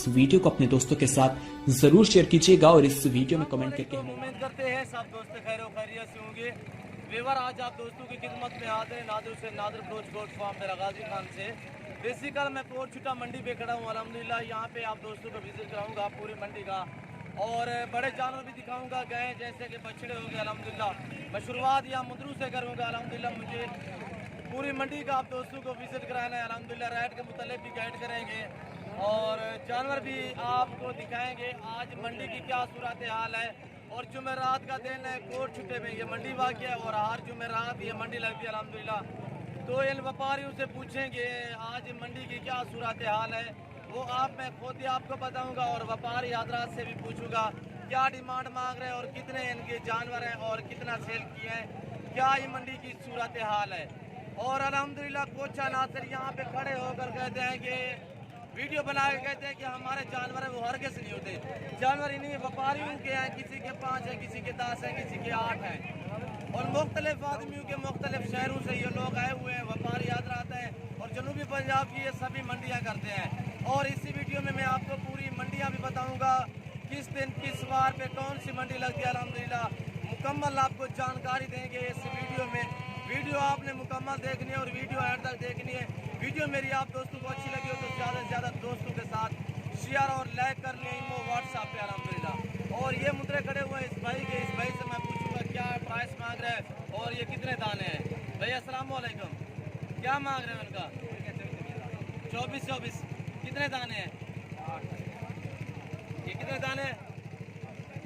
इस वीडियो को अपने दोस्तों के साथ जरूर शेयर कीजिएगा और इस वीडियो में कमेंट करके उम्मीद करते हैं सब दोस्त खैरियत से होंगे। वेवर आज आप दोस्तों की खिदमत में हाजिर हैं नादिर से नादिर बलोच गोट फार्म मेरा गाजी खान से। बेसिकल मैं कोट छुट्टा मंडी पे खड़ा हूँ अल्हम्दुलिल्लाह। यहाँ पे आप दोस्तों को विजिट कराऊंगा पूरी मंडी का और बड़े जानवर भी दिखाऊंगा गए जैसे कि बछड़े हो गए अल्हम्दुलिल्लाह। मैं शुरुआत यहाँ मुंदरू से करूँगा अल्हम्दुलिल्लाह। मुझे पूरी मंडी का आप दोस्तों को विजिट कराना है अल्हम्दुलिल्लाह। रेट के मुतालिक भी गाइड करेंगे और जानवर भी आपको दिखाएंगे आज मंडी की क्या सूरत हाल है। और जुमेरात का दिन है, कोट छुट्टे में ये मंडी वाक़ है और हर जुमेरात ये मंडी लगती है अल्हम्दुलिल्लाह। तो इन व्यापारियों से पूछेंगे आज मंडी की क्या सूरत हाल है, वो मैं खुद ही आपको बताऊंगा और व्यापारी हजरात से भी पूछूंगा क्या डिमांड मांग रहे हैं और कितने इनके जानवर हैं और कितना सेल किए हैं, क्या ये मंडी की सूरत हाल है। और अल्हम्दुलिल्लाह कोचा नासिर यहाँ पे खड़े होकर कहते हैं कि वीडियो बना के कहते हैं कि हमारे जानवर है वो हर किस नहीं होते, जानवर इन्हीं व्यापारियों के हैं, किसी के 5 हैं, किसी के 10 हैं, किसी के 8 हैं और मुख्तलिफ आदमियों के मुख्तलिफ शहरों से ये लोग आए हुए हैं, व्यापारी हजरात हैं और जनूबी पंजाब की ये सभी मंडियाँ करते हैं। और इसी वीडियो में मैं आपको पूरी मंडियाँ भी बताऊँगा किस दिन किस बार पे कौन सी मंडी लगती है अल्हम्दुलिल्लाह। मुकम्मल आपको जानकारी देंगे इस वीडियो में। वीडियो आपने मुकम्मल देखनी है और वीडियो एंड तक देखनी है। वीडियो मेरी आप दोस्तों को अच्छी लगी हो तो ज़्यादा से ज़्यादा दोस्तों के साथ शेयर और लाइक कर लें इमो व्हाट्सएप पे अल्हम्दुलिल्लाह। और ये मुद्रे खड़े हुए इस भाई से मैं पूछूंगा क्या प्राइस मांग रहे हैं और ये कितने दाने हैं। भैया अस्सलाम वालेकुम, क्या मांग रहे हैं उनका? 24 कितने दाने हैं? ये कितने दाने हैं?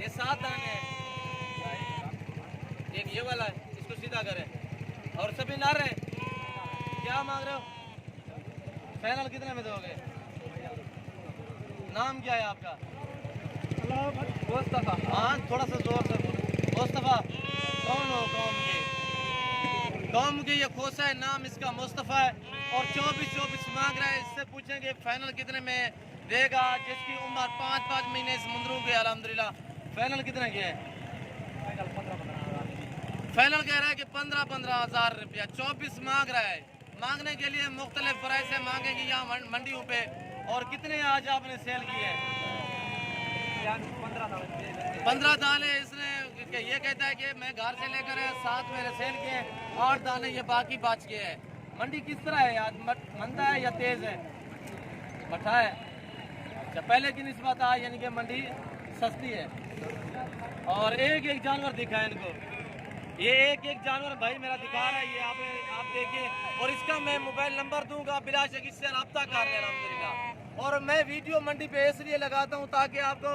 ये 7 दाने हैं। एक ये वाला है, इसको सीधा करें और सभी नर हैं। क्या मांग रहे हो? फाइनल कितने में दोगे? नाम क्या है आपका? मुस्तफा। हाँ थोड़ा सा जोर से मुस्तफा। कौन हो कौम के ये खोसा है, नाम इसका मुस्तफा है और 24 मांग रहा है। इससे पूछेंगे फाइनल कितने में देगा, जिसकी उम्र 5 महीने इस मुंदरू के अल्हम्दुलिल्लाह। फाइनल कितने के है? फाइनल कह रहा है कि 15 हज़ार रुपया 24 मांग रहा है। मांगने के लिए मुख्तलिफ प्राइस से मांगेंगे यहाँ मंडियों पे। और कितने आज आपने सेल किए हैं? 15 दाने। इसने ये कहता है कि मैं घर से लेकर 7 मेरे सेल किए हैं, 8 दाने ये बाकी बच गए हैं। मंडी किस तरह है आज, मंदा है या तेज है? मठा है। अच्छा पहले की निस्बत आज यानी कि मंडी सस्ती है। और एक जानवर दिखा है इनको, ये एक जानवर भाई मेरा दिखा रहा है, ये आप देखिए। और इसका मैं मोबाइल नंबर दूंगा, बिलाशक इससे रब्ता कर लेना अल्हम्दुलिल्लाह। और मैं वीडियो मंडी पे इसलिए लगाता हूँ ताकि आपको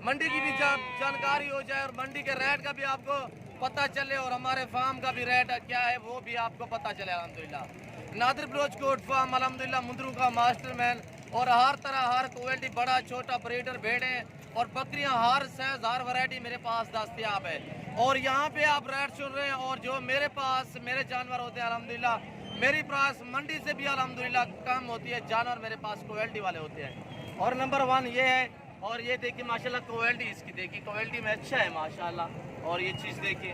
मंडी की भी जानकारी हो जाए और मंडी के रेट का भी आपको पता चले और हमारे फार्म का भी रेट क्या है वो भी आपको पता चले अल्हम्दुलिल्लाह। नादिर बलोच गोट फार्म अल्हम्दुलिल्लाह मुंदरू का मास्टरमैन और हर तरह हर क्वालिटी बड़ा छोटा ब्रीडर भेड़े और बकरियां हर साइज हर वैरायटी मेरे पास दस्तयाब है। और यहाँ पे आप रेट सुन रहे हैं और जो मेरे पास मेरे जानवर होते हैं अल्हम्दुलिल्लाह मेरी प्राइस मंडी से भी अल्हम्दुलिल्लाह कम होती है। जानवर मेरे पास क्वालिटी वाले होते हैं। और नंबर 1 ये है और ये देखिए माशाल्लाह क्वालिटी इसकी देखिए, क्वालिटी में अच्छा है माशाल्लाह। और ये चीज़ देखिए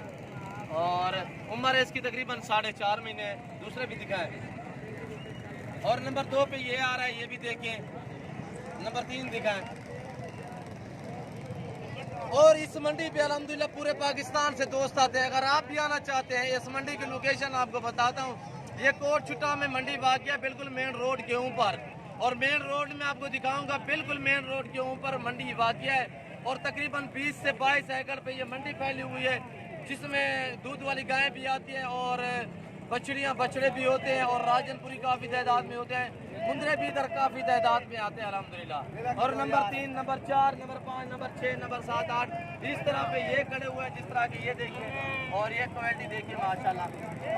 और उम्र है इसकी तकरीबन 4.5 महीने है। दूसरे भी दिखा है। और नंबर 2 पे ये आ रहा है, ये भी देखिए। नंबर 3 दिखा है। और इस मंडी पे अल्हम्दुलिल्लाह पूरे पाकिस्तान से दोस्त आते हैं। अगर आप भी आना चाहते हैं इस मंडी की लोकेशन आपको बताता हूँ। ये कोट छुट्टा में मंडी वाक़ है बिल्कुल मेन रोड के ऊपर। और मेन रोड में आपको दिखाऊंगा बिल्कुल मेन रोड के ऊपर मंडी वाक़ है। और तकरीबन 20 से 22 एकड़ पे ये मंडी फैली हुई है जिसमें दूध वाली गायें भी आती हैं और बछड़े भी होते हैं और राजनपुरी काफ़ी तादाद में होते हैं। मुंदरे भी इधर काफ़ी तादाद में आते हैं अल्हम्दुलिल्लाह। और number 3 number 4 number 5 number 6 number 7 8 इस तरह पे ये खड़े हुए हैं जिस तरह की ये देखिए। और ये क्वालिटी देखिए माशाल्लाह।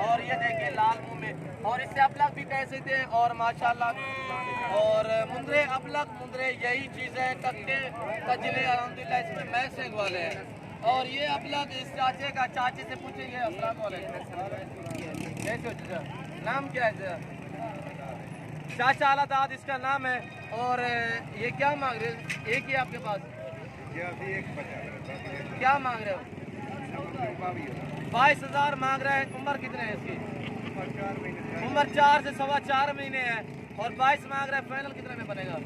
और ये देखिए लाल मुँह में और इससे अपलग भी कैसे थे और माशाल्लाह। और मुंदरे अपलग मुंदरे यही चीज़ है, कक्के कजले अल्हम्दुलिल्लाह इसमें मैसेंग वाले हैं। और ये अपलग इस चाचे से पूछेंगे। अस्सलाम वालेकुम, कैसे हो? नाम क्या है? चाचा आलादाद इसका नाम है। और ये क्या मांग रहे हो? एक ही आपके पास क्या मांग रहे हो? 22,000 मांग रहे हैं। उम्र कितने है इसकी? उम्र 4 से 4.25 महीने है और 22 मांग रहे हैं। फाइनल कितने में बनेगा?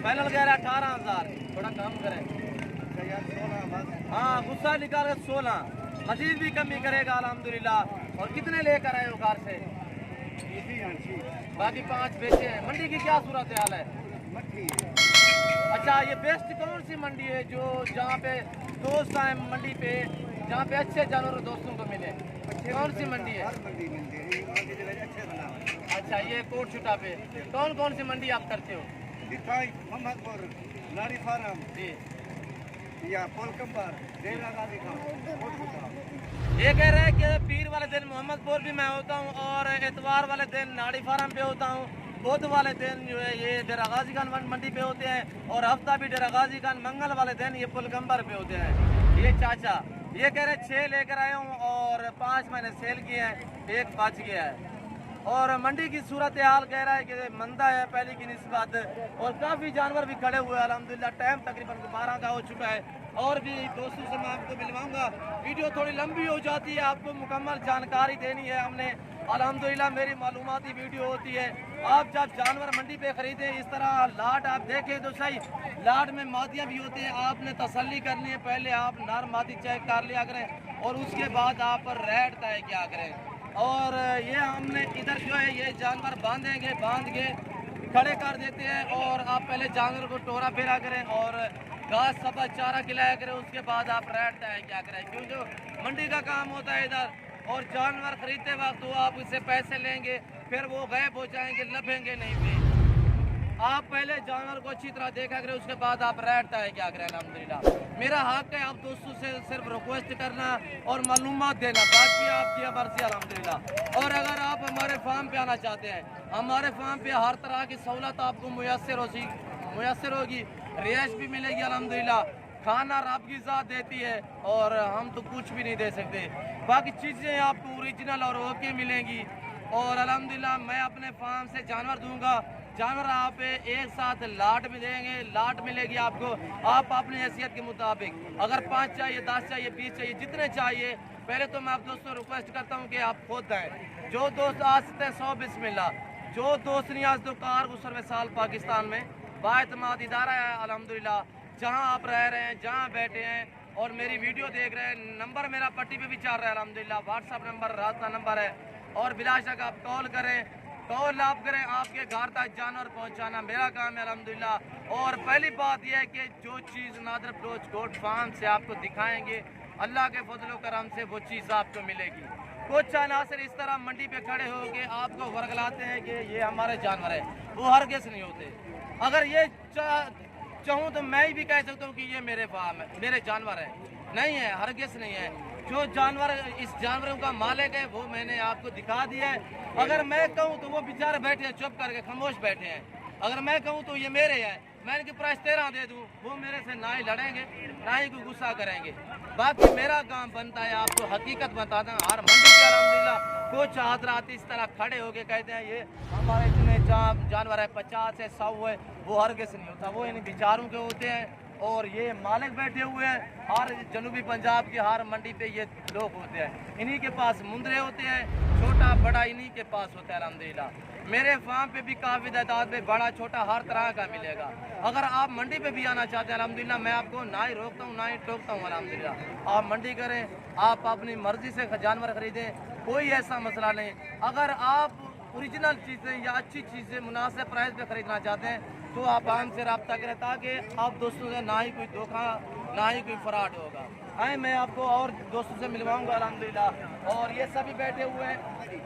फाइनल कह रहा है 18,000, थोड़ा कम करें। हाँ गुस्सा निकाल कर 16, मजीद भी कमी करेगा अल्हम्दुलिल्लाह। और कितने लेकर आए हो कार से? बाकी 5 बेचे हैं। मंडी की क्या सूरत हाल है? अच्छा, ये बेस्ट कौन सी मंडी है जो जहाँ पे दोस्त आए मंडी पे, जहाँ पे अच्छे जानवर दोस्तों को मिले? कौन सी मंडी है? अच्छा, ये कोट छुटा पे कौन कौन सी मंडी आप करते हो? मोहम्मदपुर, लारी फार्म जी, या पोलकम्बर, डेरा गाजी खान। ये कह रहे हैं कि पीर वाले दिन मोहम्मदपुर भी मैं होता हूँ और एतवार वाले दिन नाड़ी फार्म पे होता हूँ, बुध वाले दिन जो है ये डेरा गाजी खान मंडी पे होते हैं और हफ्ता भी डेरा गाजी खान, मंगल वाले दिन ये पुलगम्बर पे होते हैं। ये चाचा ये कह रहे 6 लेकर आया हूँ और 5 मैंने सेल किए हैं, 1 बच गया है। और मंडी की सूरत हाल कह रहा है कि मंदा है पहले की निस्बत, और काफ़ी जानवर भी खड़े हुए हैं अल्हम्दुलिल्लाह। टाइम तकरीबन 12 का हो चुका है और भी दोस्तों से मैं आपको मिलवाऊंगा। वीडियो थोड़ी लंबी हो जाती है, आपको मुकम्मल जानकारी देनी है हमने अल्हम्दुलिल्लाह। मेरी मालूमाती वीडियो होती है। आप जब जानवर मंडी पे खरीदें इस तरह लाट आप देखें तो सही, लाट में मादियाँ भी होती हैं, आपने तसल्ली करनी है। पहले आप नर मादी चेक कर लिया करें और उसके बाद आप रेट तय किया करें। और ये हमने इधर जो है ये जानवर बांधेंगे, बांध के खड़े कर देते हैं और आप पहले जानवर को टोरा फेरा करें और घास सब्ज़ चारा खिलाया करें, उसके बाद आप रेट तय क्या करें। क्यों जो मंडी का काम होता है इधर, और जानवर खरीदते वक्त वो आप उससे पैसे लेंगे, फिर वो गायब हो जाएंगे, लभेंगे नहीं भी। आप पहले जानवर को अच्छी तरह देखा करें, उसके बाद आप रेट तय क्या करें। अल्हम्दुलिल्लाह मेरा हक है आप दोस्तों से सिर्फ रिक्वेस्ट करना और मालूमात देना, बाकी आपकी मर्जी अल्हम्दुलिल्लाह। और अगर आप हमारे फार्म पे आना चाहते हैं, हमारे फार्म पे हर तरह की सहूलत आपको मुयसर होगी, रिहाइश भी मिलेगी अल्हम्दुलिल्लाह। खाना रब की ज़ात देती है और हम तो कुछ भी नहीं दे सकते। बाकी चीज़ें आपको ओरिजिनल और ओके मिलेंगी। और अल्हम्दुलिल्लाह मैं अपने फार्म से जानवर दूंगा, जानवर आप एक साथ लाट में देंगे, लाट मिलेगी आपको। आप अपनी हैसियत के मुताबिक अगर 5 चाहिए, 10 चाहिए, 20 चाहिए, जितने चाहिए। पहले तो मैं आप दोस्तों रिक्वेस्ट करता हूँ कि आप खुद दें। जो दोस्त आज सकते हैं 100 बिस्मिल्लाह, जो दोस्त नहीं आज तो कारगुजर में साल पाकिस्तान में बाएतमाद इदारा है अल्हम्दुलिल्लाह। जहाँ आप रह रहे हैं, जहाँ बैठे हैं और मेरी वीडियो देख रहे हैं, नंबर मेरा पट्टी पे भी चल रहा है अल्हम्दुलिल्लाह। व्हाट्सअप नंबर, रास्ता नंबर है और बिलाशक आप कॉल करें, कॉल आप करें। आपके घर तक जानवर पहुंचाना मेरा काम है अल्हम्दुलिल्लाह। और पहली बात यह है कि जो चीज़ नादर अप्रोच गोट फार्म से आपको दिखाएंगे, अल्लाह के फजल करम से वो चीज़ आपको मिलेगी। कुछ अनासर इस तरह मंडी पे खड़े हो के आपको वर्गलाते हैं कि ये हमारे जानवर है, वो हरगिज़ नहीं होते। अगर ये चाहूँ तो मैं भी कह सकता हूँ कि ये मेरे फार्म है, मेरे जानवर है, नहीं है, हरगिज़ नहीं है। जो जानवर इस जानवरों का मालिक है वो मैंने आपको दिखा दिया है। अगर मैं कहूँ तो वो बेचारे बैठे हैं चुप करके, खामोश बैठे हैं। अगर मैं कहूँ तो ये मेरे हैं, मैं इनकी प्राइस 13 दे दूँ, वो मेरे से ना ही लड़ेंगे ना ही कोई गुस्सा करेंगे। बाकी मेरा काम बनता है आपको हकीकत बताना। हर मंडी पे अल्हम्दुलिल्लाह कुछ हज़रात इस तरह खड़े होके कहते हैं ये हमारे इतने जानवर है, 50 है, 100 है, वो हरगिज़ नहीं होता, वो इन बेचारों के होते हैं। और ये मालिक बैठे हुए हैं, हर जनूबी पंजाब की हर मंडी पे ये लोग होते हैं, इन्हीं के पास मुंदरे होते हैं, छोटा बड़ा इन्हीं के पास होता है अल्हम्दुलिल्लाह। मेरे फार्म पे भी काफ़ी तादाद में बड़ा छोटा हर तरह का मिलेगा। अगर आप मंडी पे भी आना चाहते हैं अल्हम्दुलिल्लाह, मैं आपको ना ही रोकता हूँ ना ही टोकता हूँ अल्हम्दुलिल्लाह। आप मंडी करें, आप अपनी मर्जी से जानवर खरीदें, कोई ऐसा मसला नहीं। अगर आप ओरिजिनल चीज़ें या अच्छी चीज़ें मुनासिब प्राइस पे ख़रीदना चाहते हैं तो आप हमसे रब्ता करें, ताकि आप दोस्तों से ना ही कोई धोखा ना ही कोई फ्रॉड होगा। आए मैं आपको और दोस्तों से मिलवाऊंगा अल्हम्दुलिल्लाह। और ये सभी बैठे हुए हैं,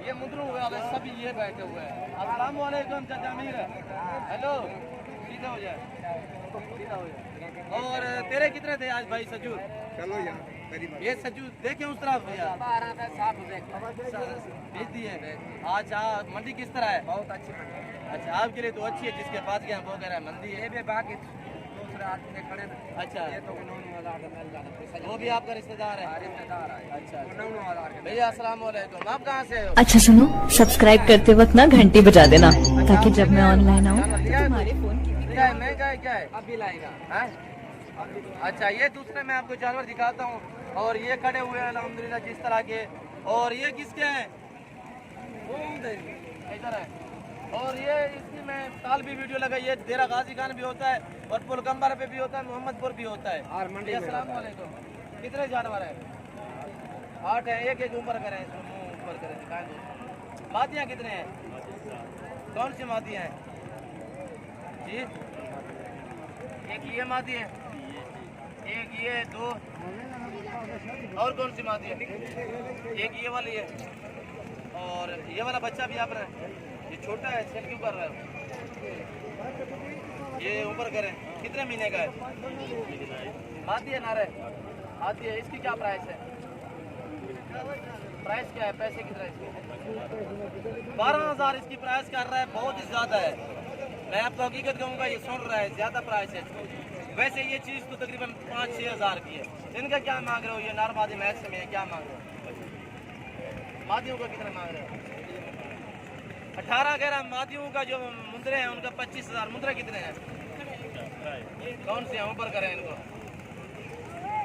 ये मुद्रू वाले सभी ये बैठे हुए हैं। अस्सलाम वालेकुम चाचा अमीर, हेलो, सीधा हो जाए, सीधा हो जाए। और तेरे कितने थे आज भाई सजू? चलो यार, ये सजू देखे उस तरफ यार, 12 का 7 भेज दिए। अच्छा, मंडी किस तरह है? बहुत अच्छी मंडी। अच्छा, आपके लिए तो अच्छी है, जिसके पास गया वो कह रहा है मंदी है। ये बाकी दूसरे आदमी खड़े। अच्छा, ये तो 9,000 मिल जाना, वो भी आपका रिश्तेदार है? रिश्तेदार है। अच्छा, 9,000। भैया अस्सलाम वालेकुम, आप कहाँ से हो? अच्छा सुनो, सब्सक्राइब करते वक्त ना घंटी बजा देना, ताकि जब मैं ऑनलाइन आऊँ तुम्हारे फोन की क्या है, महंगा है क्या है? अभी लाएगा। अच्छा, ये दूसरे मैं आपको जानवर दिखाता हूँ। और ये खड़े हुए हैं अल्हम्दुलिल्लाह जिस तरह के। और ये किसके हैं? इधर है। और ये इसकी गाजी में कल भी वीडियो लगाई है, डेरा गाजी खान भी होता है और पुलकम्बर पे भी होता है, मोहम्मदपुर भी होता है। और मंडी में अस्सलाम वालेकुम। कितने जानवर है? 8 है। एक एक ऊपर करें, मुंह ऊपर करें, दिखाएं दोस्तों। मादियाँ कितने हैं? कौन सी मादियाँ हैं जी? एक ये मादी है, एक ये, 2 और कौन सी मादी है? एक ये वाली है और ये वाला बच्चा भी आप रहे हैं। ये छोटा है, सेल क्यों कर रहे हो? ये ऊपर करें। कितने महीने का है? मादी है नारे? आती है। इसकी क्या प्राइस है? प्राइस क्या है? पैसे कितना है इसके? 12,000 इसकी प्राइस कर रहा है, बहुत ही ज़्यादा है। मैं आपको हकीकत कहूँगा, ये सुन रहा है, ज़्यादा प्राइस है इसकी। वैसे ये चीज़ तो तकरीबन 5-6 हज़ार की है। इनका क्या मांग रहे हो? ये नार मादी मैच में क्या मांग रहे हो? मादियों का कितना मांग रहे हो? 18 कह रहा। मादियों का जो मुंदरे हैं उनका 25,000। मुंदरे कितने हैं? कौन से हैं? ऊपर करें इनको।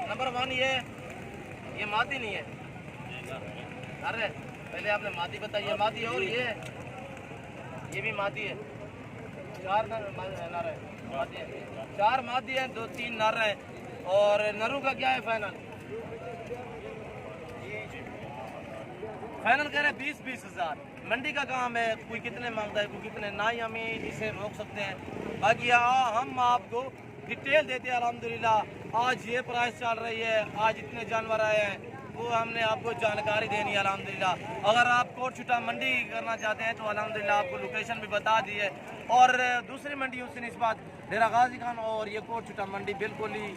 नंबर 1 ये मादी नहीं है। अरे पहले आपने मादी बताई है। मादी और ये भी मादी है। 4 नर है, मादी है। 4 मादी है, 2-3 नर है। और नरों का क्या है फाइनल? फाइनल कह रहे हैं 20-20 हज़ार। मंडी का काम है, कोई कितने मांगता है, कोई कितने, ना ही हम इसे रोक सकते हैं। बाकी हम आपको डिटेल देते हैं। अल्हम्दुलिल्लाह आज ये प्राइस चल रही है, आज इतने जानवर आए हैं, वो हमने आपको जानकारी देनी है। अल्हम्दुलिल्लाह अगर आप कोट छुटा मंडी करना चाहते हैं तो अल्हम्दुलिल्लाह आपको लोकेशन भी बता दी है। और दूसरी मंडियों से निस्बत डेरा गाजी खान और ये कोट छुटा मंडी बिल्कुल ही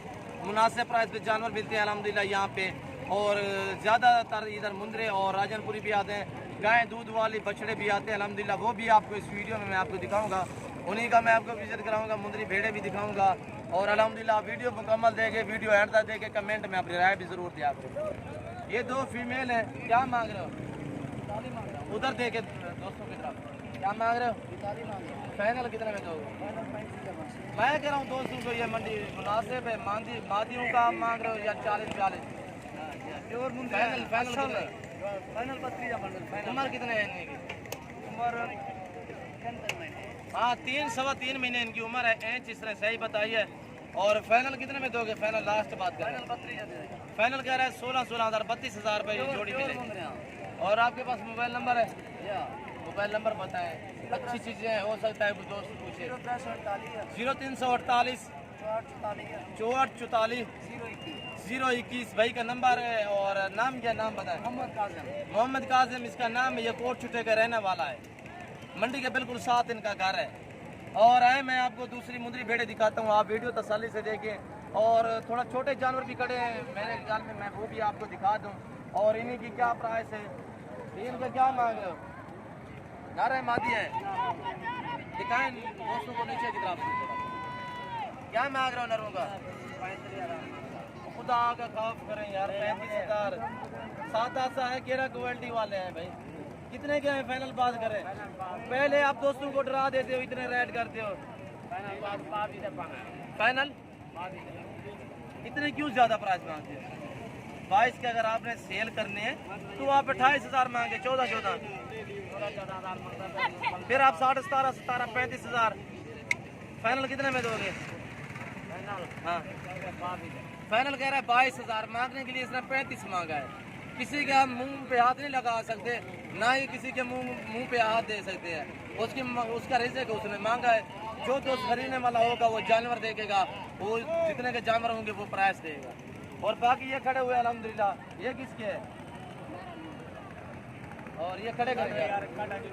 मुनासिब प्राइस पे जानवर मिलते हैं अल्हम्दुलिल्लाह यहाँ पे। और ज़्यादातर इधर मुंदरे और राजनपुरी भी आते हैं, गाय दूध वाली बछड़े भी आते हैं अल्हम्दुलिल्लाह। वो भी आपको इस वीडियो में मैं आपको दिखाऊंगा, उन्हीं का मैं आपको विजिट कराऊंगा। मुंदरी भेड़े भी दिखाऊंगा। और अल्हम्दुलिल्लाह वीडियो मुकम्मल देखे, वीडियो एंड तक देखे, कमेंट में अपनी राय भी ज़रूर दिया आपको। ये 2 फीमेल है, क्या मांग रहे हो? उधर देखे दोस्तों की तरफ, क्या मांग रहे हो? फाइनल कितने में दोगे? मैं कह रहा हूँ दोस्तों को ये मंडी मुनासिब है। मादियों का आप मांग रहे हो या 40-40? Final final 32। उम्र कितने है इनकी? उम्र हाँ 3-3.25 महीने इनकी उम्र है। इंच इसने सही बताई है। और फाइनल कितने में दोगे? फाइनल लास्ट बात कर। फाइनल कह रहा है 16,000 32,000 रुपये जोड़ी मिलेगी। और आपके पास मोबाइल नंबर है? मोबाइल नंबर बताएं, अच्छी चीज़ें हो सकता है दोस्त पूछे। 0348 6444 021 भाई का नंबर है। और नाम क्या? नाम बताएं। मोहम्मद काजिम इसका नाम है। ये कोट छुटे का रहने वाला है, मंडी के बिल्कुल साथ इनका घर है। और आए मैं आपको दूसरी मुंदरी भेड़े दिखाता हूँ, आप वीडियो तसल्ली से देखें। और थोड़ा छोटे जानवर भी खड़े हैं मेरे ख्याल में, मैं वो भी आपको दिखा दूँ। और इन्हीं की क्या प्राइस है? इनका क्या मांग रहे हो? नारे मादी है, दिखाएं दोस्तों को नीचे की तरफ। क्या मांग रहे हो नरों का? खुदा का खौफ करें यार, 35,000 7 है। केरा क्वालिटी वाले हैं भाई। कितने के हैं? फाइनल बात करें। पहले आप दोस्तों को डरा देते हो, इतने रेट करते हो। फाइनल इतने क्यों ज़्यादा प्राइस मांगते हैं? 22 के अगर आपने सेल करने हैं तो आप 28,000 मांगे, 14,000 फिर आप 17,500 35,000। फाइनल कितने में दोगे? हाँ फाइनल कह रहा है 22,000। मांगने के लिए इसने 35 मांगा है। किसी के हम मुंह पे हाथ नहीं लगा सकते, ना ही किसी के मुंह पे हाथ दे सकते हैं। उसका रिज़्क उसने मांगा है। जो दोस्त खरीदने वाला होगा वो जानवर देखेगा, वो जितने के जानवर होंगे वो प्राइस देगा। और बाकी ये खड़े हुए अल्हम्दुलिल्लाह, ये किसके है? और ये खड़े करेंगे,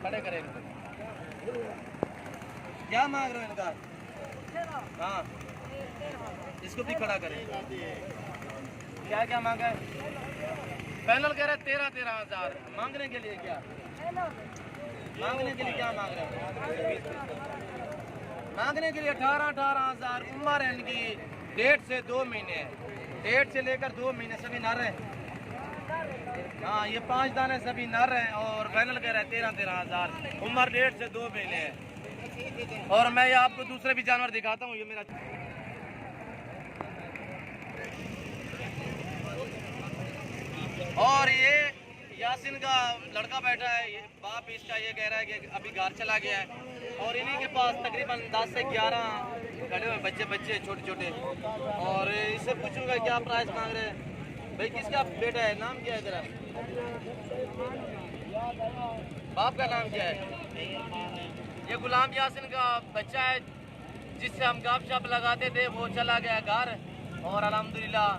खड़े करेंगे। क्या मांग रहे हो इनका? हाँ इसको भी खड़ा करें। क्या क्या मांगा है? फाइनल कह रहे 13,000। मांगने के लिए क्या? मांगने के लिए क्या मांग रहे हैं? मांगने के लिए 18,000। उम्र है इनकी 1.5 से 2 महीने, 1.5 से लेकर 2 महीने सभी नर हैं। हाँ ये 5 दाने सभी नर हैं। और फाइनल कह रहा है 13,000। उम्र 1.5 से 2 महीने है। और मैं आपको दूसरे भी जानवर दिखाता हूँ। ये मेरा और ये यासिन का लड़का बैठा है, ये बाप इसका ये कह रहा है कि अभी घर चला गया है। और इन्हीं के पास तकरीबन 10 से 11 खड़े हुए बच्चे छोटे छोटे। और इससे पूछूंगा क्या प्राइस मांग रहे हैं। भाई किसका बेटा है, नाम क्या है तेरा, बाप का नाम क्या है? ये गुलाम यासिन का बच्चा है जिससे हम गपशप लगाते थे, वो चला गया घर और अल्हम्दुलिल्लाह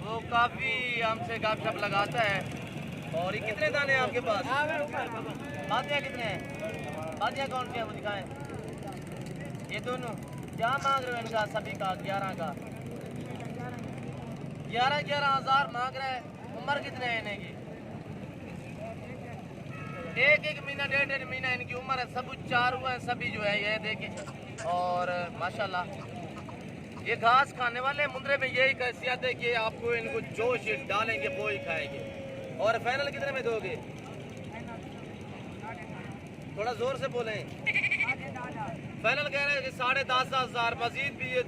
वो काफ़ी हमसे गपशप लगाता है। और ये कितने दाने हैं आपके पास? बातियाँ कितने हैं? बातियाँ कौन सी हैं वो दिखाएं। ये दोनों क्या मांग रहे हो इनका सभी का? 11 का 11,000 मांग रहे हैं। उम्र कितने हैं इन्हें की? एक महीना 1.5 महीना इनकी उम्र है। सब 4 हुए हैं सभी जो है, ये देखिए। और माशाल्लाह ये घास खाने वाले मुंदरे में यही खासियत है कि आपको इनको जो शीट डालेंगे वो ही खाएंगे। और फाइनल कितने में दोगे? थोड़ा जोर से बोलें। फाइनल कह रहे हैं कि 10,500। मजीद भी ये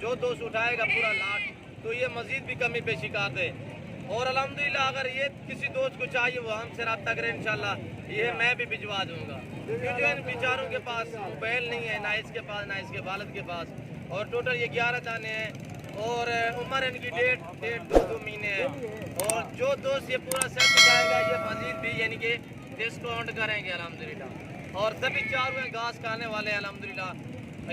जो दोस्त उठाएगा पूरा लाट तो ये मजीद भी कमी पेशी कर दे। और अल्हम्दुलिल्लाह अगर ये किसी दोस्त को चाहिए वो हमसे रब्ता करें, इंशाल्लाह ये मैं भी भिजवा दूंगा। क्योंकि इन बेचारों के पास मोबाइल नहीं है, ना इसके पास ना इसके वालिद के पास। और टोटल ये 11 दाने हैं और उम्र इनकी 1.5-2 महीने है। और जो दोस्त ये पूरा सेट उठाएगा ये मजीद भी यानी कि डिस्काउंट करेंगे अल्हम्दुलिल्लाह। और सभी 4 हुए घास खाने वाले अल्हम्दुलिल्लाह।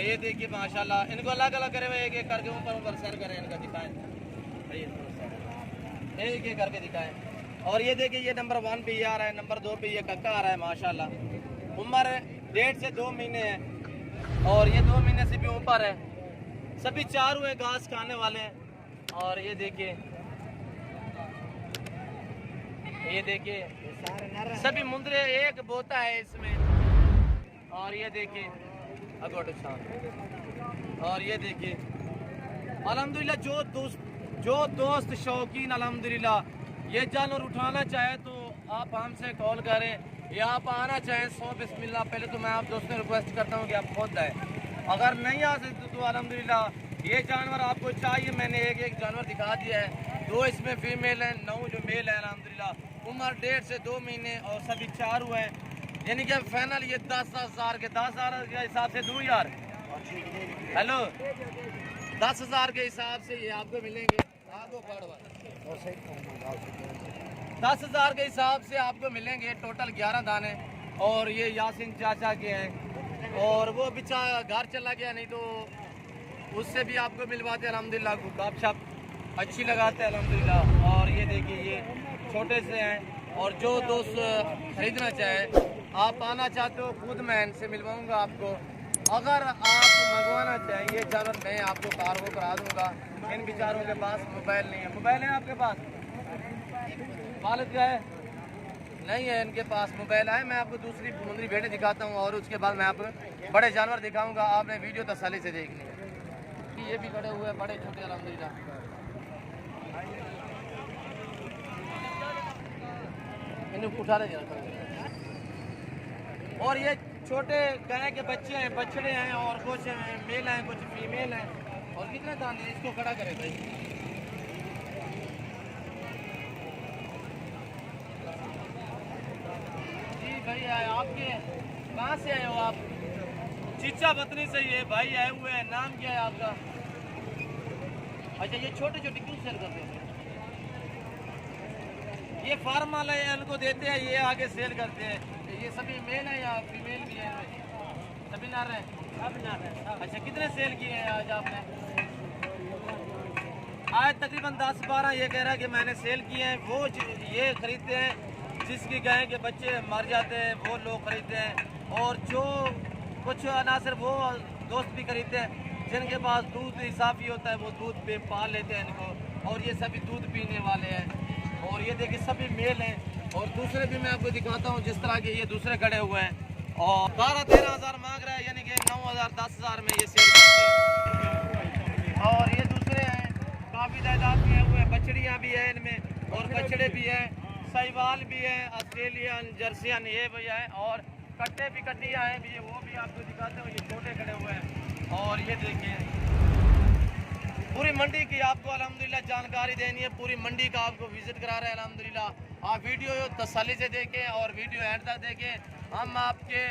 ये देखिए माशाल्लाह इनको अलग अलग करे हुए एक करके ऊपर सर करें इनका दिखाएं, एक एक करके दिखाएं। और ये देखिए ये नंबर 1 पे ये आ रहा है, नंबर 2 पे ये कक्का आ रहा है माशाल्लाह। उम्र 1.5 से 2 महीने है और ये 2 महीने से भी ऊपर है। सभी 4 हुए घास खाने वाले हैं। और ये देखिए सभी मुंदरे एक बोता है इसमें। और ये देखिए और ये देखिए अल्हम्दुलिल्लाह जो दोस्त शौकीन अल्हम्दुलिल्लाह ये जानवर उठाना चाहे तो आप हमसे कॉल करें या आप आना चाहें 100 बिस्मिल्लाह। पहले तो मैं आप दोस्तों से रिक्वेस्ट करता हूँ कि आप खुद आए। अगर नहीं आ सकते तो अल्हम्दुलिल्लाह ये जानवर आपको चाहिए, मैंने एक जानवर दिखा दिया है। 2 इसमें फीमेल हैं, 9 जो मेल है अल्हम्दुलिल्लाह। उम्र 1.5 से 2 महीने और सभी 4 हुए हैं। यानी कि फाइनल ये 10,000 के 10,000 के हिसाब से 2,000 हेलो 10,000 के हिसाब से ये आपको मिलेंगे। 10,000 के हिसाब से आपको मिलेंगे टोटल 11 दाने। और ये यासिन चाचा के हैं और वो बेचारा घर चला गया, नहीं तो उससे भी आपको मिलवाते अल्हम्दुलिल्लाह। गपशप अच्छी लगाते हैं अल्हम्दुलिल्लाह। और ये देखिए ये छोटे से हैं। और जो दोस्त खरीदना चाहे आप आना चाहते हो खुद मैं इनसे मिलवाऊंगा आपको। अगर आप मंगवाना चाहिए जानवर मैं आपको कार वो करा दूंगा। इन बेचारों के पास मोबाइल नहीं है। मोबाइल है आपके पास? वालिद का है? नहीं है इनके पास मोबाइल है। मैं आपको दूसरी मुंदरी भेड़ें दिखाता हूँ और उसके बाद मैं आपको बड़े जानवर दिखाऊंगा। आपने वीडियो तसल्ली से देखनी है। ये भी खड़े हुए हैं बड़े छोटे अल्हम्दुलिल्लाह। इन्हें उठा ले। और ये छोटे गाय के बच्चे हैं, बछड़े हैं और कुछ मेल हैं कुछ फीमेल हैं। और कितने दाने हैं? इसको खड़ा करें भाई। जी भाई आपके कहाँ से आए हो आप? चीचा बतनी से ये भाई आए हुए हैं। नाम क्या है आपका? अच्छा ये छोटे छोटे क्यों सेल करते हैं? ये फार्म वाले इनको देते हैं, ये आगे सेल करते हैं। ये सभी मेल है या फीमेल भी है? सभी नार हैं? सब नार हैं। अच्छा कितने सेल किए हैं आज आपने? आज तकरीबन 10-12 ये कह रहा है कि मैंने सेल किए हैं। वो ये खरीदते हैं जिसकी गाय के बच्चे मर जाते हैं वो लोग खरीदते हैं। और जो कुछ अनासर वो दोस्त भी खरीदते हैं जिनके पास दूध इजाफी होता है वो दूध पे पाल लेते हैं इनको। और ये सभी दूध पीने वाले हैं। और ये देखिए सभी मेल हैं। और दूसरे भी मैं आपको दिखाता हूँ जिस तरह के ये दूसरे खड़े हुए हैं। और 12-13 हज़ार मांग रहा है, यानी कि 9,000-10,000 में ये सेल करते हैं। और ये दूसरे हैं काफ़ी तादाद में हुए हैं। बछड़ियाँ भी हैं इनमें और बछड़े भी हैं, साहिवाल भी हैं, ऑस्ट्रेलियन जर्सियन ये भी हैं। और कट्टे भी कट्टियाँ हैं भी, वो भी आपको दिखाते हो। ये छोटे खड़े हुए हैं। और ये देखिए पूरी मंडी की आपको अल्हम्दुलिल्लाह जानकारी देनी है। पूरी मंडी का आपको विजिट करा रहे हैं अल्हम्दुलिल्लाह। आप वीडियो तसल्ली से देखें और वीडियो एंड तक देखें। हम आपके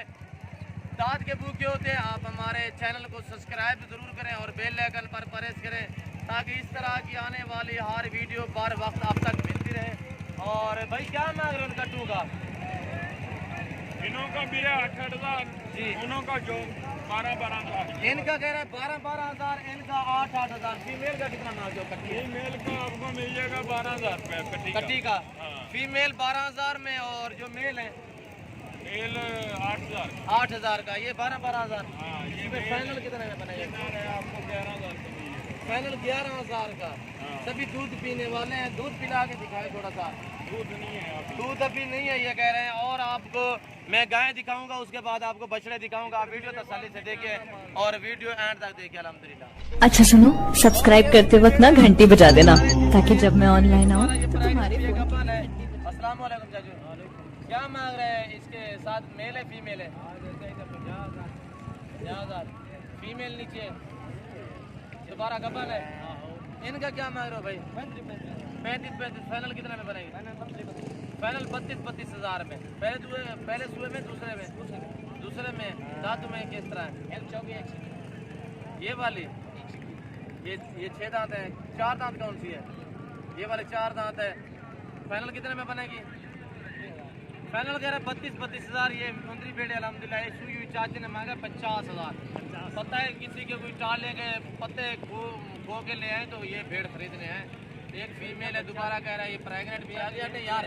दाद के भूखे होते हैं, आप हमारे चैनल को सब्सक्राइब जरूर करें और बेल आइकन पर प्रेस करें ताकि इस तरह की आने वाली हर वीडियो बार वक्त आप तक मिलती रहे। और भाई क्या मांग रहे हैं उनका टू का? इनों का भी है 8,000 जी। उनों का जो 12,000 इनका कह रहा है 12,000, इनका 8,000। फीमेल का कितना मांग रहे हो कट्टी? फीमेल का आपको मिल जाएगा 12,000 रुपये कट्टी का। हाँ। फीमेल 12,000 में और जो मेल है मेल 8,000। 8,000 का। ये 12,000। हाँ, ये इसमें मेल फाइनल कितने में बनेगा? कितना है आपको 11,000 का मिल जाएगा। फाइनल 11,000 का। हाँ। सभी दूध पीने वाले हैं, दूध पिला के दिखाए थोड़ा सा। दूध नहीं है आप दूध अभी नहीं है ये कह रहे हैं। और आपको मैं गाय दिखाऊंगा, उसके बाद आपको बछड़े दिखाऊंगा। आप वीडियो तसल्ली से देखिए और वीडियो एंड तक देखिए अल्हम्दुलिल्लाह। अच्छा सुनो, सब्सक्राइब करते वक्त ना घंटी बजा देना ताकि जब मैं ऑनलाइन आऊँ तो तुम्हारे फोन कपल है। अस्सलाम वालेकुम चाचू, क्या मांग रहे हैं? इसके साथ मेल है फीमेल है? 50,000। फीमेल नीचे दोबारा कपल है। इनका क्या मांग रहे हो भाई? 35। फाइनल कितने में बनेगी? फाइनल 32,000 में। पहले सुबह में, दूसरे में दांतों में किस तरह है? ये वाली ये 6 दांत है। 4 दांत कौन सी है? ये वाले 4 दांत है। फाइनल कितने में बनेगी? फाइनल कह रहा है 32,000। ये मुंदरी बेड़े अल्हम्दुलिल्लाह। ये सुई हुई चाची ने मांगा 50,000। पता है किसी के कोई टाले के पत्ते खो के ले आए तो ये भेड़ खरीदने हैं। एक फीमेल है, दोबारा कह रहा है ये प्रेग्नेंट भी आ गया नहीं यार।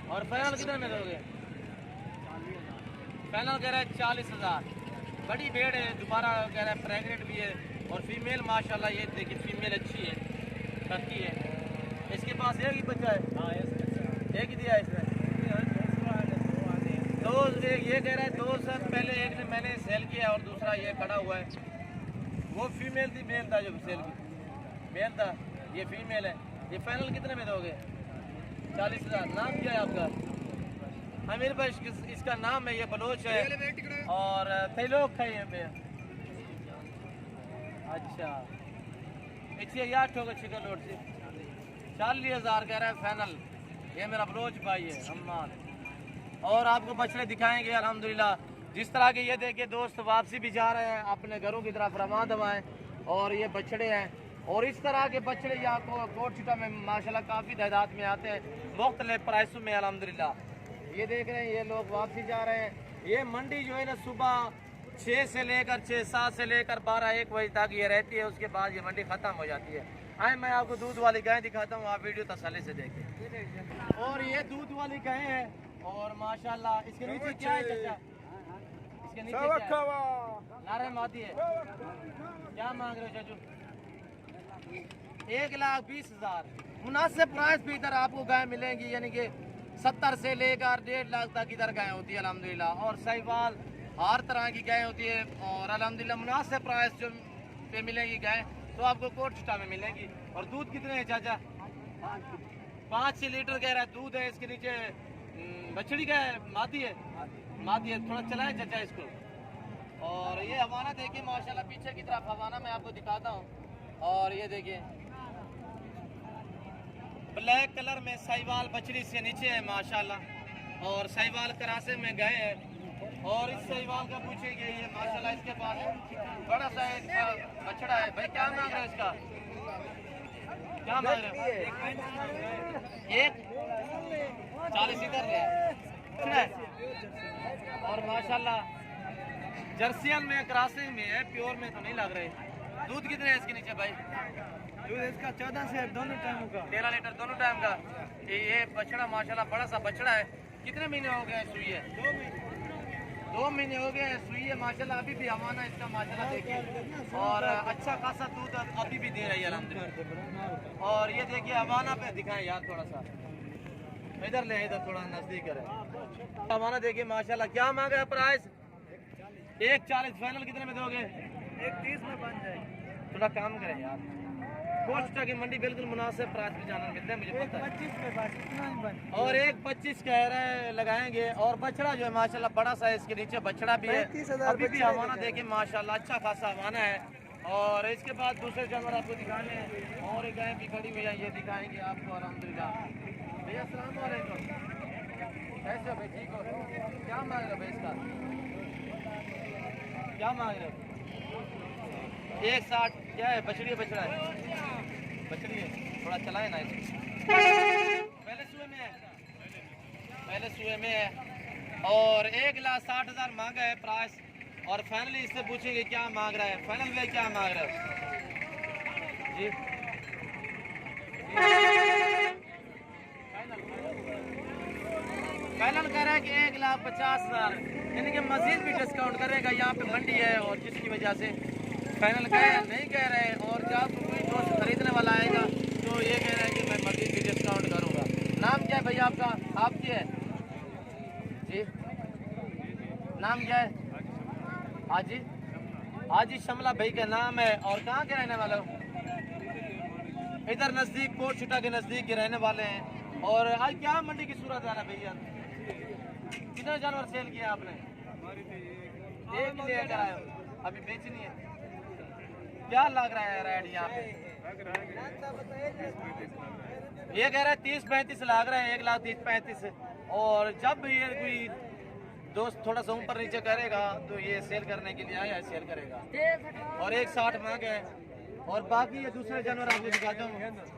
और फाइनल कितने में दोगे? फाइनल कह रहा है 40,000। बड़ी भेड़ है, दोबारा कह रहा है प्रेग्नेंट भी है। और फीमेल माशाल्लाह ये देखिए फीमेल अच्छी है, करती है। इसके पास एक ही बच्चा है? हाँ, एक ही दिया है इसने। दो ये कह रहा है 2 साल पहले एक ने मैंने सेल किया और दूसरा ये खड़ा हुआ है। वो फीमेल थी, मेल था जो सेल की। मेल था, ये फीमेल है। ये फाइनल कितने में दोगे? 40,000। नाम क्या है आपका? हाँ मेरे पास इसका नाम है, ये बलोच है और तेलोक है ये पे। अच्छा इच्छे यार ठोकर चिकन लोड से 40,000 कह रहा है फाइनल। ये मेरा बलोच भाई है अम्मान। और आपको बछड़े दिखाएंगे अल्हम्दुलिल्लाह। जिस तरह के ये देखिए दोस्त वापसी भी जा रहे हैं अपने घरों की तरफ रवाना दवाएं। और ये बछड़े हैं और इस तरह के बछड़े यहाँ को कोट छिटा में माशाल्लाह काफ़ी तादाद में आते हैं मुख्तलिफ प्राइसों में अल्हम्दुलिल्लाह। ये देख रहे हैं ये लोग वापसी जा रहे हैं। ये मंडी जो है ना सुबह 6 से लेकर 7 से लेकर 12-1 बजे तक ये रहती है। उसके बाद ये मंडी ख़त्म हो जाती है। आए मैं आपको दूध वाली गाय दिखाता हूँ, आप वीडियो तसल्ली से देखें। और ये दूध वाली गाय है और माशाल्लाह इसके नीचे क्या है चाचा? इसके नीचे क्या है? नारे माती है। क्या मांग रहे हो चाचू? 1,20,000। मुनासिब प्राइस पे इधर आपको गाय मिलेंगी, यानी कि 70 से लेकर 1.5 लाख तक इधर गाय होती है अल्हम्दुलिल्लाह। और साहिवाल हर तरह की गाय होती है और अल्हम्दुलिल्लाह मुनासिब प्राइस जो पे मिलेगी गाय तो आपको कोट छिटा में मिलेगी। और दूध कितने है चाचा? 5-6 लीटर कह रहा है दूध है। इसके नीचे बछड़ी का है, मादी है? मादी है। थोड़ा चलाए चाचा इसको। और ये हवाना देखिए माशाल्लाह पीछे की तरफ हवाना मैं आपको दिखाता हूँ। और ये देखिए ब्लैक कलर में साहिवाल बछड़ी से नीचे है माशाल्लाह। और साहिवाल करासे में गए हैं। और इस साहिवाल का पूछेंगे ये माशाल्लाह इसके पास बड़ा सा एक बछड़ा है। भाई क्या मांग रहे हो इसका? क्या मांग रहे हो? एक 40 इधर ले। और माशाल्लाह जर्सियन में क्रॉसिंग में है, प्योर में तो नहीं लग रहे। दूध कितने है इसके नीचे भाई? दूध इसका 14 से दोनों टाइम का 13 लीटर दोनों टाइम का। ये बछड़ा माशाल्लाह बड़ा सा बछड़ा है। कितने महीने हो गए सुई है? 2 महीने हो गए सुई है माशाल्लाह। अभी भी हवाना इसका माशाल्लाह देखिए और अच्छा खासा दूध अभी भी दे रही है अल्हम्दुलिल्लाह। और ये देखिए हवाना पे दिखाएं यार थोड़ा सा, इधर ले, इधर थोड़ा नजदीक करें। हवाना देखिए माशाल्लाह। क्या मांगा है प्राइस? 1,40। फाइनल कितने में दोगे? 1,30 में बन जाएगी। थोड़ा काम करें यार। कोस्टा की मंडी बिल्कुल मुनासिब प्राइस पे जाना मिलता है मुझे पता है। 1,25 में बस इतना ही बन। और 1,25 कह रहे लगाएंगे। और बछड़ा जो है माशाल्लाह बड़ा सा है, इसके नीचे बछड़ा भी है। 35,000 अभी भी हवाना देखे माशाल्लाह अच्छा खासा हवाना है। और इसके बाद दूसरे जानवर आपको दिखाने हैं और एक गाय भी खड़ी हुई है, ये दिखाएंगे आपको अल्हम्दुलिल्लाह। भैया अस्सलाम वालेकुम। कैसे हो भाई, ठीक हो? क्या मांग रहे हो भाई इसका? क्या मांग रहे हो? 160 क्या है? बछड़ी है, बछड़ा है? बछड़ी है, थोड़ा चलाए ना इसको। पहले सुए में है, पहले सुए में है और 1,60,000 मांगा है प्राइस। और फाइनली इससे पूछेंगे क्या मांग रहा है। फाइनल में क्या मांग रहा है जी? फाइनल कह रहा है कि 1,50,000, यानी कि मजीद भी डिस्काउंट करेगा। यहाँ पे मंडी है और जिसकी वजह से फाइनल नहीं कह रहे। और जब कोई दोस्त खरीदने वाला आएगा तो ये कह रहा है कि मैं मजीद भी डिस्काउंट करूँगा। नाम क्या है भैया आपका? आपकी है जी? नाम क्या है? हाजी हाजी शमला भाई का नाम है। और कहाँ के रहने वाले हो? इधर नज़दीक कोट छुटा के नज़दीक के रहने वाले हैं। और आज क्या मंडी की सूरत है ना भैया? कितने जानवर सेल किया आपने? एक ही लेकर आए हो, अभी बेचनी है। क्या लग रहा है रेट यहाँ पे? ये कह रहा है 30-35 लाग रहा है, 1,30,35। और जब ये कोई दोस्त थोड़ा सा ऊपर नीचे करेगा तो ये सेल करने के लिए आया, सेल करेगा। और 1,60 मांग है। और बाकी ये दूसरे जानवर आपको दिखाता हूँ।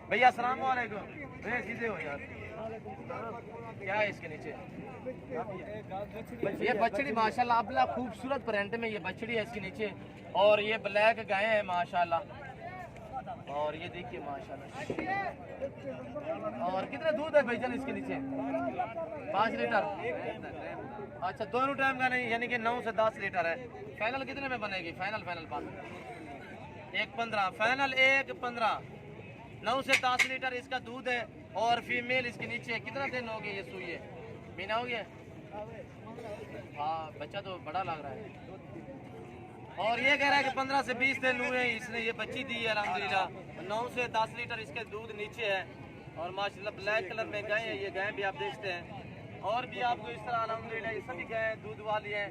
भैया अस्सलाम वालेकुम। भैया सीधे हो यार, क्या है इसके नीचे? ये बछड़ी माशाल्लाह अबला खूबसूरत प्रिंट में ये बछड़ी है इसके नीचे। और ये ब्लैक गाय है माशाल्लाह। और ये देखिए माशाल्लाह। और कितना दूध है भाईजान इसके नीचे? 5 लीटर। अच्छा, दोनों टाइम का नहीं, यानी कि 9 से 10 लीटर है। फाइनल कितने में बनेगी? फाइनल बात 1,15। फाइनल 1,15। 9 से 10 लीटर इसका दूध है। और फीमेल इसके नीचे। कितना दिन हो गए ये सुई है? महीना हो गया? हाँ, बच्चा तो बड़ा लग रहा है। और ये कह रहा है कि 15 से 20 दिन हुए इसने ये बच्ची दी है अल्हम्दुलिल्लाह। 9 से 10 लीटर इसके दूध नीचे है। और माशाल्लाह ब्लैक कलर में गाय है। ये गाय भी आप देखते हैं। और भी आपको इस तरह अल्हम्दुलिल्लाह ये सभी गाय दूध वाली है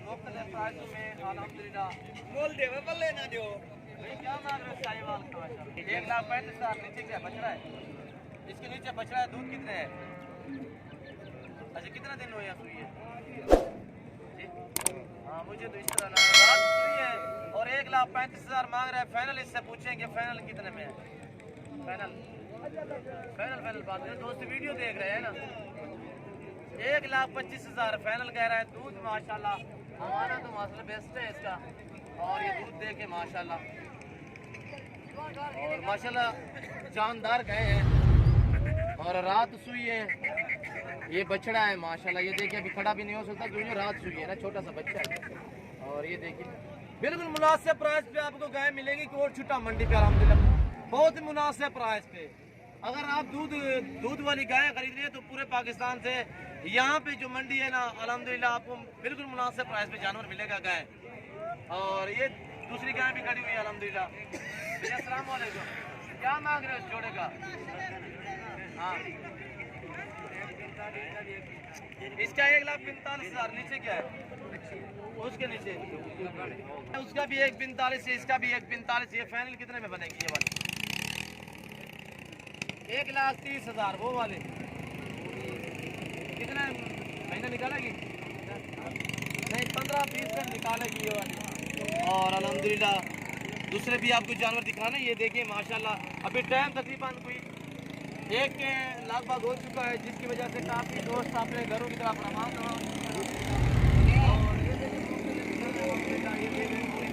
मुख्तलिफ प्राइसों में अल्हम्दुलिल्लाह। बोल दे बल्ले ना दो भाई, क्या मांग रहे हो? साहिवाल का माशाल्लाह 1,35,000। नीचे क्या बछड़ा है? इसके नीचे बछड़ा है। दूध कितने है? अच्छा, कितना दिन हुए सुई है? हाँ, मुझे तो इस तरह लग रहा है सुई है। और 1,35,000 मांग रहा है। फाइनल इससे पूछेंगे फाइनल कितने में है। फाइनल बात है। दोस्त वीडियो देख रहे हैं ना? 1,25,000 फाइनल कह रहा है। दूध माशाल्लाह हमारा तो मसला बेस्ट है इसका। और ये दूध देखे माशाल्लाह। और माशाल्लाह जानदार गए हैं। और रात सुई है। ये बछड़ा है माशाल्लाह। ये देखिए अभी खड़ा भी नहीं हो सकता क्योंकि रात सुई है ना, छोटा सा बच्चा है। और ये देखिए बिल्कुल मुनासिब प्राइस पे आपको गाय मिलेगी कोट छुट्टा मंडी पे अल्हम्दुलिल्लाह। बहुत ही मुनासिब प्राइस पे। अगर आप दूध वाली गाय खरीद रहे हैं तो पूरे पाकिस्तान से यहाँ पे जो मंडी है ना अल्हम्दुलिल्लाह आपको बिल्कुल मुनासिब प्राइस पे जानवर मिलेगा गाय। और ये दूसरी गाय भी खड़ी हुई है अल्हम्दुलिल्लाह। भैया अस्सलाम वालेकुम। क्या मांग रहे हो इस जोड़े का? हाँ, इसका 1,45,000। नीचे क्या है? उसके नीचे उसका भी 1,45 है, इसका भी 1,45। ये फाइनल कितने में बनेगी ये वाली? 1,30,000। वो वाले कितने महीने निकालेगी? नहीं, 15-20 दिन निकालेगी ये वाली। और अल्हम्दुलिल्लाह दूसरे भी आपको जानवर दिखाना। ये देखिए माशाल्लाह अभी टाइम तकरीबन कोई 1 के लगभग हो चुका है, जिसकी वजह से काफ़ी दोस्त अपने घरों की तरफ रवाना हो।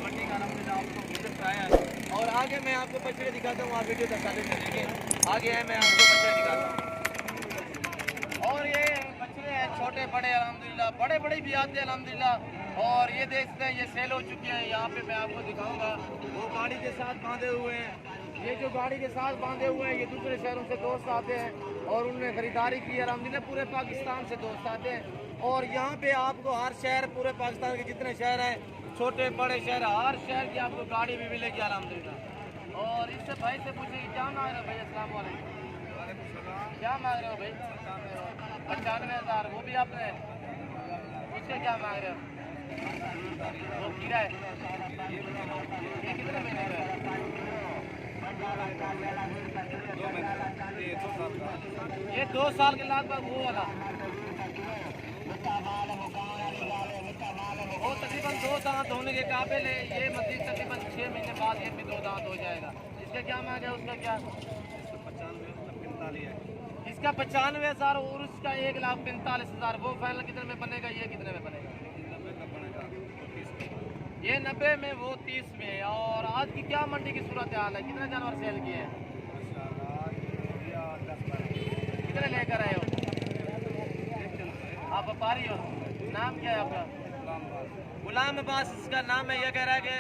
मंडी का अल्हम्दुलिल्लाह आपको विजिट कराया है। और आगे मैं आपको बछड़े दिखाता हूँ। आप वीडियो तक चालू करेंगे, आगे है मैं आपको बछड़े दिखाता हूँ। और ये बछड़े हैं छोटे बड़े अल्हम्दुलिल्लाह, बड़े भी आते हैं अल्हम्दुलिल्लाह। और ये देखते हैं ये सेल हो चुके हैं। यहाँ पे मैं आपको दिखाऊंगा वो गाड़ी के साथ बांधे हुए हैं। ये जो गाड़ी के साथ बांधे हुए हैं ये दूसरे शहरों से दोस्त आते हैं और उनने खरीदारी की है अल्हम्दुलिल्लाह। पूरे पाकिस्तान से दोस्त आते हैं। और यहाँ पे आपको हर शहर, पूरे पाकिस्तान के जितने शहर हैं, छोटे बड़े शहर, हर शहर की आपको गाड़ी भी मिलेगी अल्हम्दुलिल्लाह। और इससे भाई से पूछेंगे क्या मांग रहे हो भाई? अस्सलाम वालेकुम। क्या मांग रहे हो भाई? 95,000। वो भी आपने, उसके क्या मांग रहे हो? वो खीरा है। ये कितने महीने का है? ये 2 साल के लगभग। वो वाला वो तकरीबन 2 दांत होने के काबिल है। ये मजीद तकरीबन 6 महीने बाद ये भी 2 दांत हो जाएगा। इसका क्या मांग है, उसका क्या? 95 है। इसका 95,000 और उसका 1,45,000। वो फाइनल कितने में बनेगा, ये कितने में बनेगा? ये 90 में, वो 30 में। और आज की क्या मंडी की सूरत हाल है? कितने जानवर सेल किए हैं? कितने लेकर आए हो? आप व्यापारी हो? नाम क्या है आपका? गुलाम अब्बास इसका नाम है। ये कह रहा है कि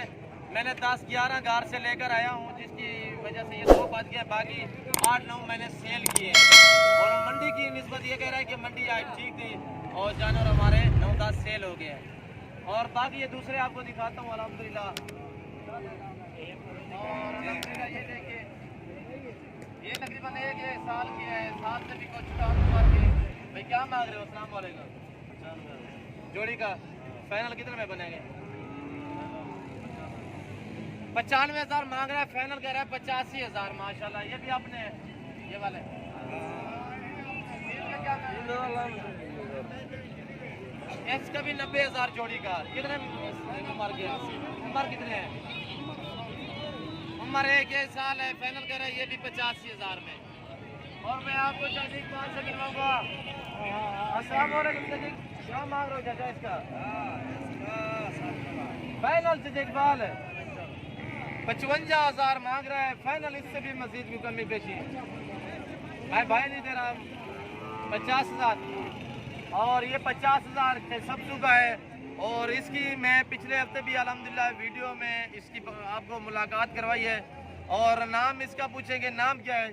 मैंने 10-11 गार से लेकर आया हूँ, जिसकी वजह से ये 2 बच गया, बाकी 8-9 मैंने सेल किए हैं। और मंडी की निस्बत ये कह रहा है कि मंडी आज ठीक थी और जानवर हमारे 9-10 सेल हो गए हैं। और बाकी ये दूसरे आपको दिखाता हूँ अल्हम्दुलिल्लाह। और अल्हम्दुलिल्लाह ये देखिए, ये तकरीबन 1 साल की है, 7 से भी कुछ कम उम्र की। भाई क्या मांग रहे हो? अस्सलाम वालेकुम। जोड़ी का फाइनल कितने में बनेंगे? 95,000 मांग रहा है, फाइनल कह रहा है 85,000। माशाल्लाह। ये भी आपने ये वाले इसका भी 90,000 जोड़ी का। कितने उम्र के? उम्र कितने है? उम्र 1 साल है। फाइनल कह रहा है ये भी 85,000 में। और मैं आपको जल्दी बात से मिलवाऊंगा। अस्सलाम वालेकुम। क्या मांग रहे हो चाचा इसका? फाइनल से इकबाल है 55,000 मांग रहा है फाइनल। इससे भी मजीद की कमी पेशी मैं भाई नहीं दे रहा। 50,000 और ये 50,000 सबसू का है। और इसकी मैं पिछले हफ्ते भी अल्हम्दुलिल्लाह वीडियो में इसकी आपको मुलाकात करवाई है। और नाम इसका पूछेंगे, नाम क्या है?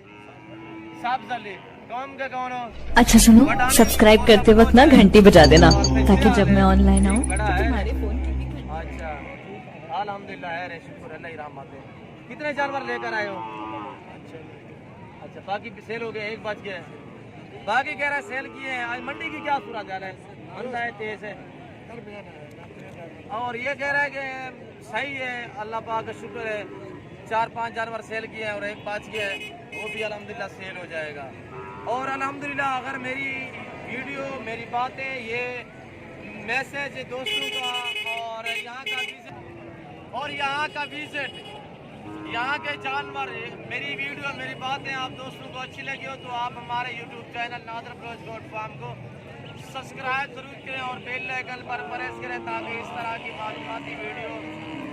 साब्ज़ अली। कौन का कौन हो? अच्छा सुनो, सब्सक्राइब करते वक्त ना घंटी बजा देना, ताकि जब मैं ऑनलाइन आऊँ तो तुम्हारे फोन की भी घंटी। अच्छा अल्हम्दुलिल्लाह है, शुक्र अल्लाह ही रहमत है। कितने जानवर लेकर आए हो? अच्छा बाकी भी सेल हो गए, 1 बच गया। बाकी कह रहा है सेल किए हैं। आज मंडी की क्या सूरत हाल है? मंदा है, तेज है। और ये कह रहा है कि सही है, अल्लाह पाक का शुक्र है। 4-5 जानवर सेल किए हैं और 1 बच गया है, वो भी अल्हम्दुलिल्लाह सेल हो जाएगा। और अल्हम्दुलिल्लाह अगर मेरी वीडियो, मेरी बातें, ये मैसेज दोस्तों का और यहाँ का विजिट, यहाँ के जानवर, मेरी वीडियो, मेरी बातें आप दोस्तों को अच्छी लगी हो तो आप हमारे YouTube channel Nadar approach goat farm को सब्सक्राइब जरूर करें और बेल आइकन पर प्रेस करें, ताकि इस तरह की मालूमाती वीडियो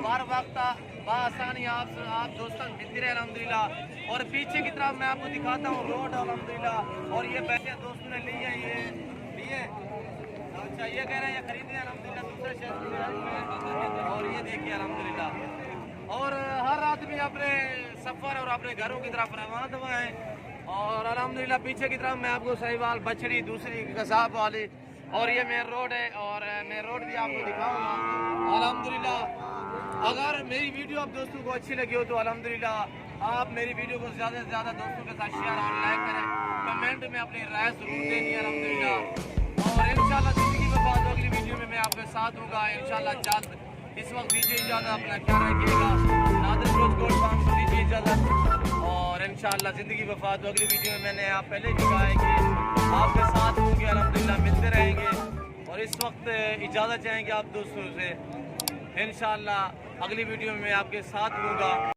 बार वक्त बआसानी आप दोस्तों मिलती रहे अल्हम्दुलिल्लाह। और पीछे की तरफ मैं आपको दिखाता हूँ रोड अल्हम्दुलिल्लाह। और ये पैसे दोस्तों ने लिए, ये लिए। अच्छा ये कह रहे हैं ये खरीदे अल्हम्दुलिल्लाह दूसरे शहर में। और ये देखिए अल्हम्दुलिल्लाह। और हर आदमी अपने सफ़र और अपने घरों की तरफ रवाना हुआ है। और अल्हम्दुलिल्लाह पीछे की तरफ मैं आपको साहिवाल बछड़ी दूसरी कसाब वाली, और ये मेन रोड है। और मेन रोड भी आपको दिखाऊंगा अल्हम्दुलिल्लाह। अगर मेरी वीडियो आप दोस्तों को अच्छी लगी हो तो अल्हम्दुलिल्लाह आप मेरी वीडियो को ज़्यादा से ज़्यादा दोस्तों के साथ शेयर और लाइक करें। कमेंट में अपनी राय जरूर देनी है अल्हम्दुलिल्लाह। और इंशाल्लाह ज़िंदगी में बाद अगली वीडियो में मैं आपके साथ होगा इंशाल्लाह जल्द। इस वक्त दीजिए इजाज़त, अपना ख्याल रखिएगा। नादर अप्रोच गोट फार्म को दीजिए इजाज़त। और इंशाल्लाह ज़िंदगी वफात अगली वीडियो में मैंने आप पहले भी कहा है कि आपके साथ होंगे अल्हम्दुलिल्लाह, मिलते रहेंगे। और इस वक्त इजाज़त चाहेंगे आप दोस्तों से। इंशाल्लाह अगली वीडियो में मैं आपके साथ होऊंगा।